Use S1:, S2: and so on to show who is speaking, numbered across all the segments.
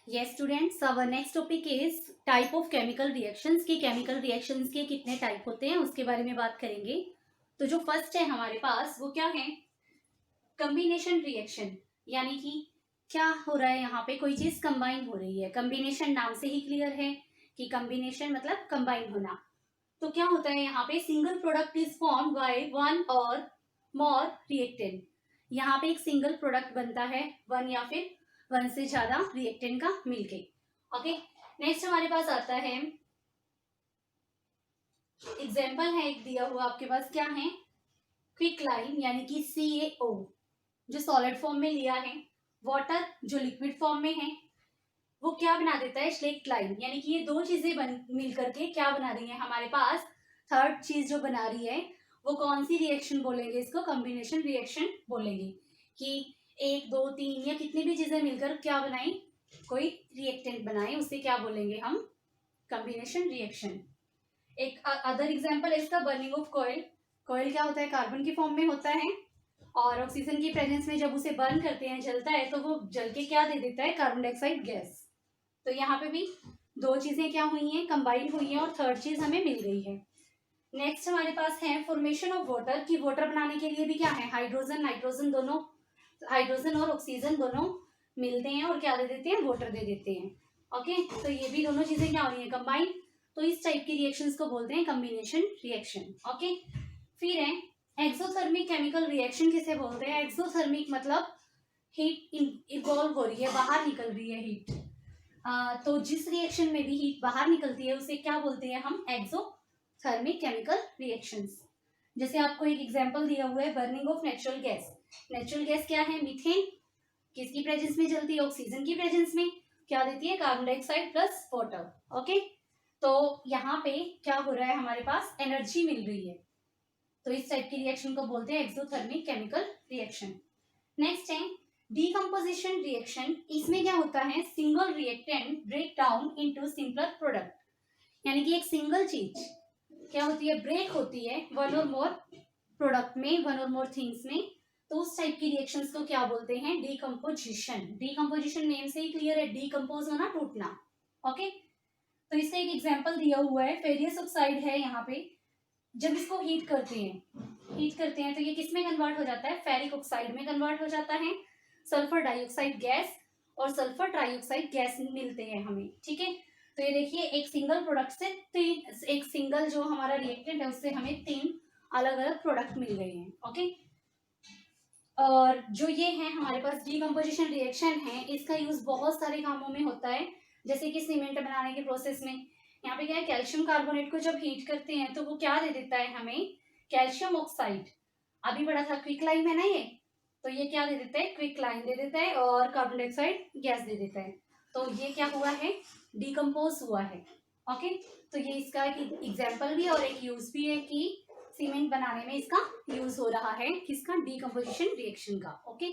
S1: Yes students, our next topic is type of chemical reactions कि chemical reactions के कितने type होते हैं उसके बारे में बात करेंगे। तो जो फर्स्ट है हमारे पास वो क्या है, कम्बिनेशन रिएक्शन। यानी कि क्या हो रहा है, यहाँ पे कोई चीज कंबाइन हो रही है। कम्बिनेशन नाम से ही क्लियर है कि कम्बिनेशन मतलब कंबाइन होना। तो क्या होता है यहाँ पे, single product is form by one और मोर रिएक्टेंट। यहाँ पे एक सिंगल प्रोडक्ट बनता है वन या फिर वन से ज्यादा रिएक्टेंट का मिलके। ओके, नेक्स्ट हमारे पास आता है एग्जाम्पल है एक दिया हुआ आपके पास, क्या है, क्विक लाइन यानी कि CaO जो सॉलिड फॉर्म में लिया है, वाटर जो लिक्विड फॉर्म में है, वो क्या बना देता है, स्लेक्ट लाइन। यानी कि ये दो चीजें मिल करके क्या बना रही है हमारे पास, थर्ड चीज जो बना रही है वो कौन सी रिएक्शन बोलेंगे, इसको कॉम्बिनेशन रिएक्शन बोलेंगे। कि एक दो तीन या कितनी भी चीजें मिलकर क्या बनाई, कोई रिएक्टेंट बनाए, उसे क्या बोलेंगे हम, कॉम्बिनेशन रिएक्शन। एक अदर एग्जांपल है इसका, बर्निंग ऑफ कॉइल। कॉइल क्या होता है, कार्बन की फॉर्म में होता है और ऑक्सीजन की प्रेजेंस में जब उसे बर्न करते हैं, जलता है, तो वो जल के क्या दे देता है, कार्बन डाइऑक्साइड गैस। तो यहाँ पे भी दो चीजें क्या हुई हैं, कंबाइन हुई हैं और थर्ड चीज हमें मिल गई है। नेक्स्ट हमारे पास है फॉर्मेशन ऑफ वाटर। की वाटर बनाने के लिए भी क्या है, हाइड्रोजन नाइट्रोजन दोनों, हाइड्रोजन और ऑक्सीजन दोनों मिलते हैं और क्या दे देते हैं, वाटर दे देते हैं। ओके, तो ये भी दोनों चीजें क्या हो रही है, कंबाइन। तो इस टाइप की रिएक्शंस को बोलते हैं कॉम्बिनेशन रिएक्शन। ओके, फिर है एक्सोथर्मिक केमिकल रिएक्शन। किसे बोलते हैं, एक्सोथर्मिक मतलब हीट इवॉल्व हो रही है, बाहर निकल रही है हीट। तो जिस रिएक्शन में भी हीट बाहर निकलती है उसे क्या बोलते हैं हम, एक्सोथर्मिक केमिकल रिएक्शंस। जैसे आपको एक एग्जांपल दिया हुआ है, burning of natural gas. Natural gas क्या है, मीथेन। किसकी प्रेजेंस में जलती है, ऑक्सीजन की प्रेजेंस में। क्या देती है, carbon dioxide plus water. Okay, तो यहाँ पे क्या हो रहा है, हमारे पास एनर्जी मिल रही है। तो इस टाइप की रिएक्शन को बोलते हैं एक्सोथर्मिक केमिकल रिएक्शन। नेक्स्ट है डीकम्पोजिशन रिएक्शन। इसमें क्या होता है, single reactant break down into simpler product. यानी कि एक सिंगल चीज क्या होती है, ब्रेक होती है वन और मोर प्रोडक्ट में, वन और मोर थिंग्स में। तो उस टाइप की रिएक्शंस को क्या बोलते हैं, डीकम्पोजिशन। डीकम्पोजिशन नेम से ही क्लियर है, डीकम्पोज होना, टूटना। ओके, तो इसका एक एग्जांपल दिया हुआ है, फेरियस ऑक्साइड है यहाँ पे। जब इसको हीट करते हैं तो ये किस में कन्वर्ट हो जाता है, फेरिक ऑक्साइड में कन्वर्ट हो जाता है। सल्फर डाइऑक्साइड गैस और सल्फर ट्राइऑक्साइड गैस मिलते हैं हमें। ठीक है, तो ये देखिए एक सिंगल प्रोडक्ट से तीन, एक सिंगल जो हमारा रिएक्टेंट है उससे हमें तीन अलग अलग प्रोडक्ट मिल गए हैं। ओके, और जो ये है हमारे पास डीकम्पोजिशन रिएक्शन है, इसका यूज बहुत सारे कामों में होता है। जैसे कि सीमेंट बनाने के प्रोसेस में यहाँ पे क्या है, कैल्शियम कार्बोनेट को जब हीट करते हैं तो वो क्या दे देता है हमें, कैल्शियम ऑक्साइड। अभी पढ़ा था क्विक लाइन में ना ये, तो ये क्या दे देता है, क्विक लाइन दे देता है और कार्बन डाइऑक्साइड गैस दे देता है। तो ये क्या हुआ है, डिकम्पोज हुआ है। ओके, तो ये इसका एक एग्जाम्पल भी और एक यूज भी है कि सीमेंट बनाने में इसका यूज हो रहा है, किसका, डीकम्पोजिशन रिएक्शन का। ओके,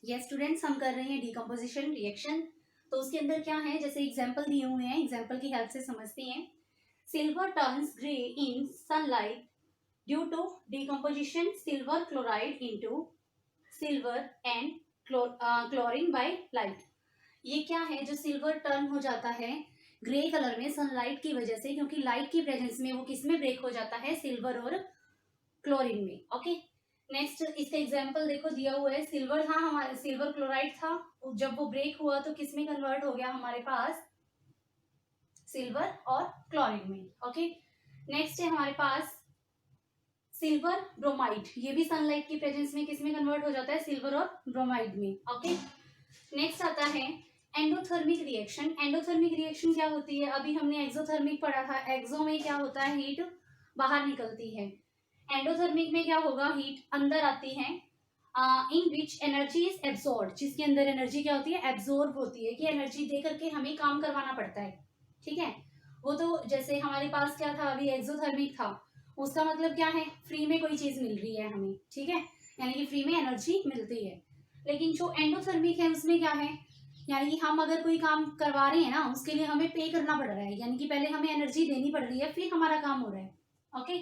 S1: ये स्टूडेंट्स हम कर रहे हैं डीकम्पोजिशन रिएक्शन। तो उसके अंदर क्या है, जैसे एग्जाम्पल दिए हुए हैं, एग्जाम्पल की हेल्प से समझते हैं। Silver turns grey in sunlight due to decomposition silver chloride into silver and chlorine by light. ये क्या है, जो सिल्वर टर्न हो जाता है ग्रे कलर में सनलाइट की वजह से, क्योंकि लाइट की प्रेजेंस में वो किस में ब्रेक हो जाता है, सिल्वर और क्लोरीन में। ओके, नेक्स्ट इसका एग्जांपल देखो दिया हुआ है, सिल्वर था हमारे, सिल्वर क्लोराइड था, जब वो ब्रेक हुआ तो किस में कन्वर्ट हो गया हमारे पास, सिल्वर और क्लोरीन में। ओके, नेक्स्ट है हमारे पास सिल्वर ब्रोमाइड। ये भी सनलाइट की प्रेजेंस में किस में कन्वर्ट हो जाता है, सिल्वर और ब्रोमाइड में। ओके, नेक्स्ट आता है एंडोथर्मिक रिएक्शन। एंडोथर्मिक रिएक्शन क्या होती है, अभी हमने एक्सोथर्मिक पढ़ा था, एक्सो में क्या होता है, हीट बाहर निकलती है। एंडोथर्मिक में क्या होगा, हीट अंदर आती है, in which energy is absorb, जिसके अंदर एनर्जी क्या होती है, एब्सॉर्ब होती है, कि एनर्जी दे करके हमें काम करवाना पड़ता है। ठीक है, वो तो जैसे हमारे पास क्या था अभी, एक्सोथर्मिक था, उसका मतलब क्या है, फ्री में कोई चीज मिल रही है हमें। ठीक है, यानी कि फ्री में एनर्जी मिलती है। लेकिन जो एंडोथर्मिक है उसमें क्या है, यानी कि हम अगर कोई काम करवा रहे हैं ना, उसके लिए हमें पे करना पड़ रहा है, यानी कि पहले हमें एनर्जी देनी पड़ रही है फिर हमारा काम हो रहा है। ओके,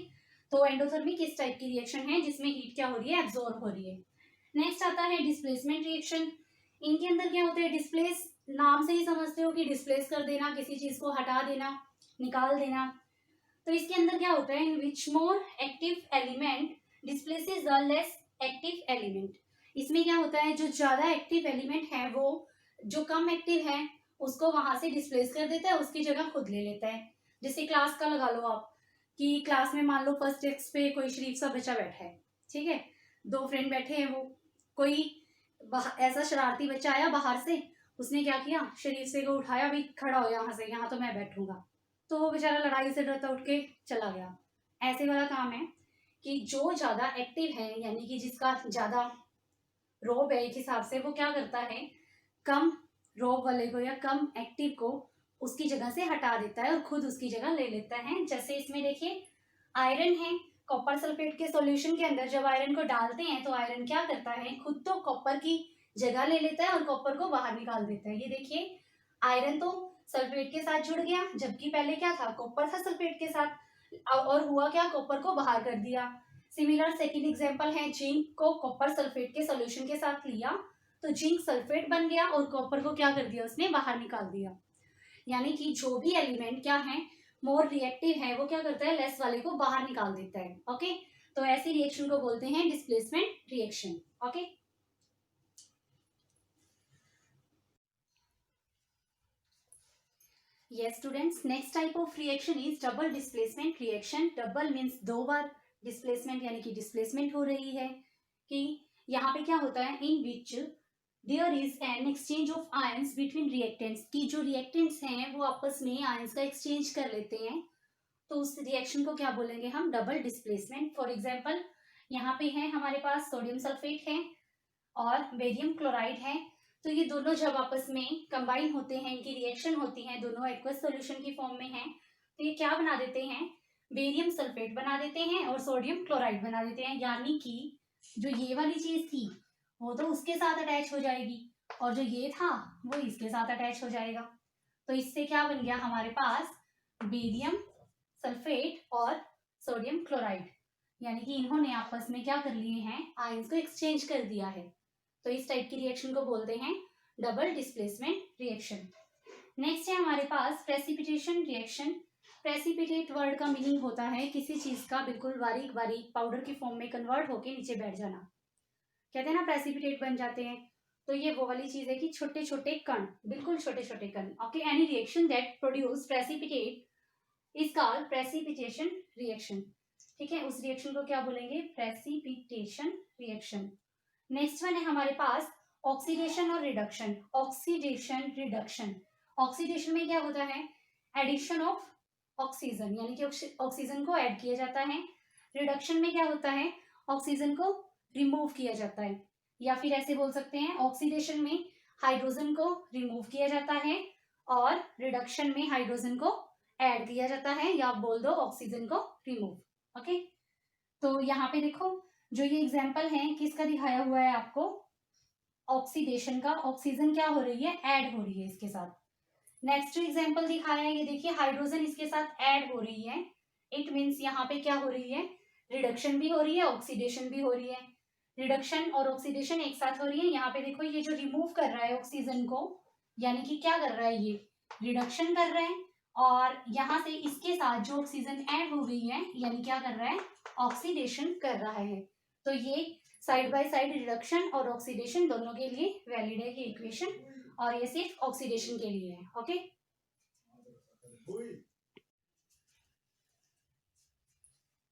S1: तो एंडोथर्मिक किस टाइप की रिएक्शन है जिसमें हीट क्या हो रही है, एब्जॉर्ब हो रही है। नेक्स्ट आता है डिस्प्लेसमेंट रिएक्शन। इनके अंदर क्या होता है, डिस्प्लेस, नाम से ही समझते हो कि डिस्प्लेस कर देना, किसी चीज को हटा देना, निकाल देना। तो इसके अंदर क्या होता है, in which more active element displaces the less active element. इसमें क्या होता है, जो ज्यादा एक्टिव एलिमेंट है वो जो कम एक्टिव है उसको वहां से डिस्प्लेस कर देता है, उसकी जगह खुद ले लेता है। जैसे क्लास का लगा लो आप, कि क्लास में मान लो फर्स्ट डेस्क पे कोई शरीफ सा बच्चा बैठा है, ठीक है, दो फ्रेंड बैठे हैं, वो कोई ऐसा शरारती बच्चा आया बाहर से, उसने क्या किया, शरीफ से को उठाया, भी खड़ा हो यहाँ से, यहाँ तो मैं बैठूंगा, तो वो बेचारा लड़ाई से डरता उठ के चला गया। ऐसे वाला काम है कि जो ज्यादा एक्टिव है, यानी कि जिसका ज्यादा रोब है एक हिसाब से, वो क्या करता है, कम रोब वाले को या कम एक्टिव को उसकी जगह से हटा देता है और खुद उसकी जगह ले लेता है। जैसे इसमें देखिए आयरन है, कॉपर सल्फेट के सॉल्यूशन के अंदर जब आयरन को डालते हैं तो आयरन क्या करता है, खुद तो कॉपर की जगह ले लेता है और कॉपर को बाहर निकाल देता है। ये देखिए आयरन तो सल्फेट के साथ जुड़ गया, जबकि पहले क्या था, कॉपर था सल्फेट के साथ, और हुआ क्या, कॉपर को बाहर कर दिया। सिमिलर सेकंड एग्जांपल है, जिंक को कॉपर सल्फेट के सॉल्यूशन के साथ लिया तो जिंक सल्फेट बन गया और कॉपर को क्या कर दिया, उसने बाहर निकाल दिया। यानी कि जो भी एलिमेंट क्या है, मोर रिएक्टिव है, वो क्या करता है, लेस वाले को बाहर निकाल देता है। ओके, तो ऐसी रिएक्शन को बोलते हैं displacement reaction. Okay, yes students, next type of reaction is double displacement reaction। double means दो बार, displacement यानी कि displacement हो रही है, कि यहाँ पे क्या होता है, in which there is an exchange of ions between reactants, कि जो reactants हैं वो आपस में ions का exchange कर लेते हैं, तो उस रिएक्शन को क्या बोलेंगे हम, डबल डिस्प्लेसमेंट। फॉर एग्जाम्पल यहाँ पे है हमारे पास सोडियम सल्फेट है और बेरियम क्लोराइड है, तो ये दोनों जब आपस में कंबाइन होते हैं, इनकी रिएक्शन होती है, दोनों एक्वस सॉल्यूशन की फॉर्म में है, तो ये क्या बना देते हैं, बेरियम सल्फेट बना देते हैं और सोडियम क्लोराइड बना देते हैं। यानी कि जो ये वाली चीज थी वो तो उसके साथ अटैच हो जाएगी और जो ये था वो इसके साथ अटैच हो जाएगा। तो इससे क्या बन गया हमारे पास, बेरियम सल्फेट और सोडियम क्लोराइड, यानी कि इन्होंने आपस में क्या कर लिए हैं, आयंस को एक्सचेंज कर दिया है। तो इस टाइप की रिएक्शन को बोलते हैं डबल डिस्प्लेसमेंट रिएक्शन। नेक्स्ट है हमारे पास प्रेसिपिटेशन रिएक्शन। प्रेसिपिटेट वर्ड का मीनिंग होता है किसी चीज का बिल्कुल बारीक बारीक पाउडर की फॉर्म में कन्वर्ट होके नीचे बैठ जाना, कहते हैं ना प्रेसिपिटेट बन जाते हैं। तो ये वो वाली चीज है कि छोटे छोटे कण, बिल्कुल छोटे छोटे कण। Okay, any reaction that produce precipitate is called precipitation reaction. ठीक है, उस रिएक्शन को क्या बोलेंगे, प्रेसिपिटेशन रिएक्शन। नेक्स्ट वन है हमारे पास ऑक्सीडेशन और रिडक्शन। ऑक्सीडेशन रिडक्शन, ऑक्सीडेशन में क्या होता है, एडिशन ऑफ ऑक्सीजन, यानी कि ऑक्सीजन को ऐड किया जाता है। रिडक्शन में क्या होता है, ऑक्सीजन को रिमूव किया जाता है, या फिर ऐसे बोल सकते हैं ऑक्सीडेशन में हाइड्रोजन को रिमूव किया जाता है और रिडक्शन में हाइड्रोजन को ऐड किया जाता है, या आप बोल दो ऑक्सीजन को रिमूव। ओके, तो यहाँ पे देखो जो ये एग्जाम्पल है किसका दिखाया हुआ है आपको, ऑक्सीडेशन का। ऑक्सीजन क्या हो रही है, ऐड हो रही है इसके साथ। नेक्स्ट एग्जाम्पल दिखाया है, ये देखिए हाइड्रोजन इसके साथ ऐड हो रही है, इट मीन्स यहाँ पे क्या हो रही है, रिडक्शन भी हो रही है, ऑक्सीडेशन भी हो रही है। रिडक्शन और ऑक्सीडेशन एक साथ हो रही है। यहाँ पे देखो ये जो रिमूव कर रहा है ऑक्सीजन को, यानी कि क्या कर रहा है, ये रिडक्शन कर रहा है, और यहाँ से इसके साथ जो ऑक्सीजन ऐड हो गई है, यानी क्या कर रहा है, ऑक्सीडेशन कर रहा है। तो ये साइड बाय साइड रिडक्शन और ऑक्सीडेशन दोनों के लिए वैलिड है ये इक्वेशन, और ये सिर्फ ऑक्सीडेशन के लिए है। ओके,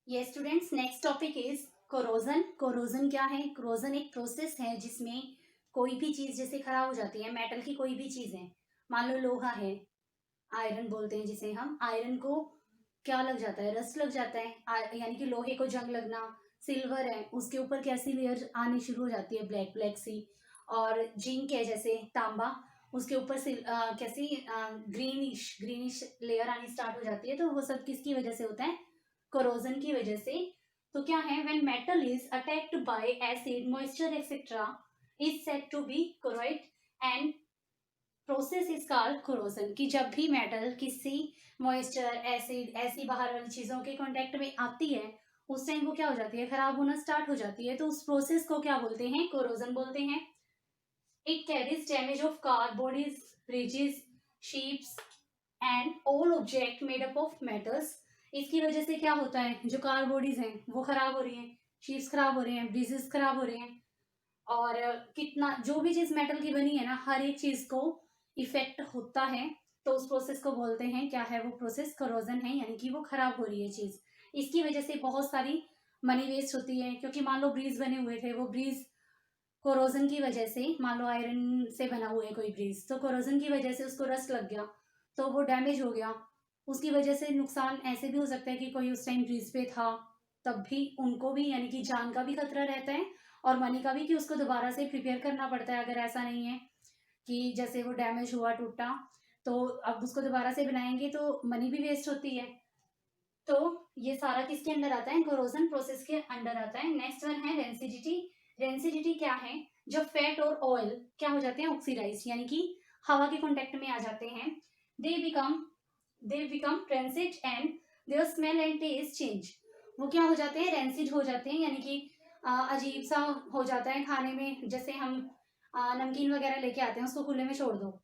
S1: ये students next topic is corrosion. Corrosion क्या है, कोरोजन एक प्रोसेस है जिसमें कोई भी चीज जैसे खराब हो जाती है, मेटल की कोई भी चीज है, मान लो लोहा है, आयरन बोलते हैं जिसे हम, आयरन को क्या लग जाता है, रस्ट लग जाता है, यानी कि लोहे को जंग लगना। सिल्वर है, उसके ऊपर कैसी लेयर आनी शुरू हो जाती है, ब्लैक ब्लैक सी। और जिंक है जैसे तांबा, उसके ऊपर कैसी ग्रीनिश ग्रीनिश लेयर आनी स्टार्ट हो जाती है। तो वो सब किसकी वजह से होता है, कोरोजन की वजह से। तो क्या है, when metal is attacked by acid moisture etcetera is said to be corroded and process is called corrosion. कि जब भी मेटल किसी मॉइस्चर एसिड ऐसी बाहर वाली चीजों के कांटेक्ट में आती है, उस टाइम वो क्या हो जाती है, खराब होना स्टार्ट हो जाती है। तो उस प्रोसेस को क्या बोलते हैं, कोरोजन बोलते हैं। It carries damage of car bodies, bridges, ships and all object made up of metals. इसकी वजह से क्या होता है, जो कार बॉडीज हैं वो खराब हो रही हैं, शिप्स खराब हो रहे हैं, ब्रिजेस खराब हो रहे हैं, और कितना जो भी चीज मेटल की बनी है ना, हर एक चीज को इफेक्ट होता है। तो उस प्रोसेस को बोलते हैं, क्या है वो प्रोसेस, करोजन है, यानी कि वो खराब हो रही है चीज। इसकी वजह से बहुत सारी मनी वेस्ट होती है, क्योंकि मान लो ब्रिज बने हुए थे, वो ब्रिज कोरोजन की वजह से, मान लो आयरन से बना हुआ है कोई ब्रिज, तो कोरोजन की वजह से उसको रस्ट लग गया, तो वो डैमेज हो गया। उसकी वजह से नुकसान ऐसे भी हो सकता है कि कोई उस टाइम ब्रिज पे था, तब भी उनको भी यानी कि जान का भी खतरा रहता है और मनी का भी, कि उसको दोबारा से प्रिपेयर करना पड़ता है। अगर ऐसा नहीं है कि जैसे वो डैमेज हुआ, टूटा, तो अब उसको दोबारा से बनाएंगे तो मनी भी वेस्ट होती है। तो ये सारा किसके अंडर आता है, कोरोजन प्रोसेस के अंडर आता है। नेक्स्ट वन है रेंसिडिटी। रेंसिडिटी क्या है, जब फैट और ऑयल क्या हो जाते हैं, ऑक्सीडाइज, यानी कि हवा के कांटेक्ट में आ जाते हैं। They become they become rancid and their smell and taste change. वो क्या हो जाते हैं, रेंसिड हो जाते हैं, यानी कि अजीब सा हो जाता है खाने में। जैसे हम नमकीन वगैरह लेके आते हैं, उसको खुले में छोड़ दो,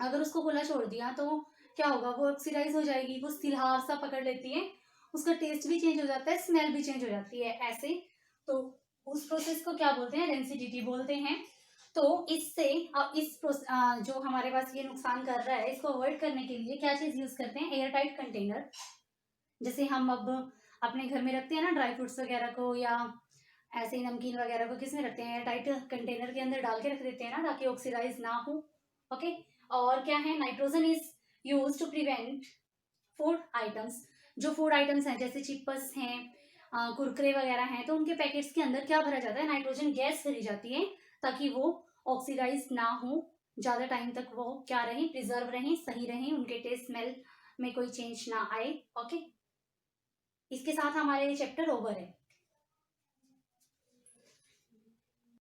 S1: अगर उसको खुला छोड़ दिया तो क्या होगा, वो ऑक्सीडाइज हो जाएगी, वो सिलहार सा पकड़ लेती है, उसका टेस्ट भी चेंज हो जाता है, स्मेल भी चेंज हो जाती है ऐसे। तो उस प्रोसेस को क्या बोलते हैं, रेंसिडिटी बोलते हैं। तो इससे अब जो हमारे पास ये नुकसान कर रहा है, इसको अवॉइड करने के लिए क्या चीज यूज करते हैं, एयर टाइट कंटेनर। जैसे हम अब अपने घर में रखते हैं ना ड्राई फ्रूट्स वगैरह को, या ऐसे ही नमकीन वगैरह को किस में रखते हैं, एयर टाइट कंटेनर के अंदर डाल के रख देते हैं ना, ताकि ऑक्सीडाइज ना हो। ओके। और क्या है, nitrogen is use to prevent food items. जो फूड आइटम्स हैं जैसे चिप्स हैं, कुरकुरे वगैरह हैं, तो उनके पैकेट्स के अंदर क्या भरा जाता है, नाइट्रोजन गैस भरी जाती है, ताकि वो ऑक्सीडाइज ना हो, ज्यादा टाइम तक वो क्या रहें, प्रिजर्व रहें, सही रहें, उनके टेस्ट स्मेल में कोई चेंज ना आए। ओके। इसके साथ हमारे चैप्टर ओवर है।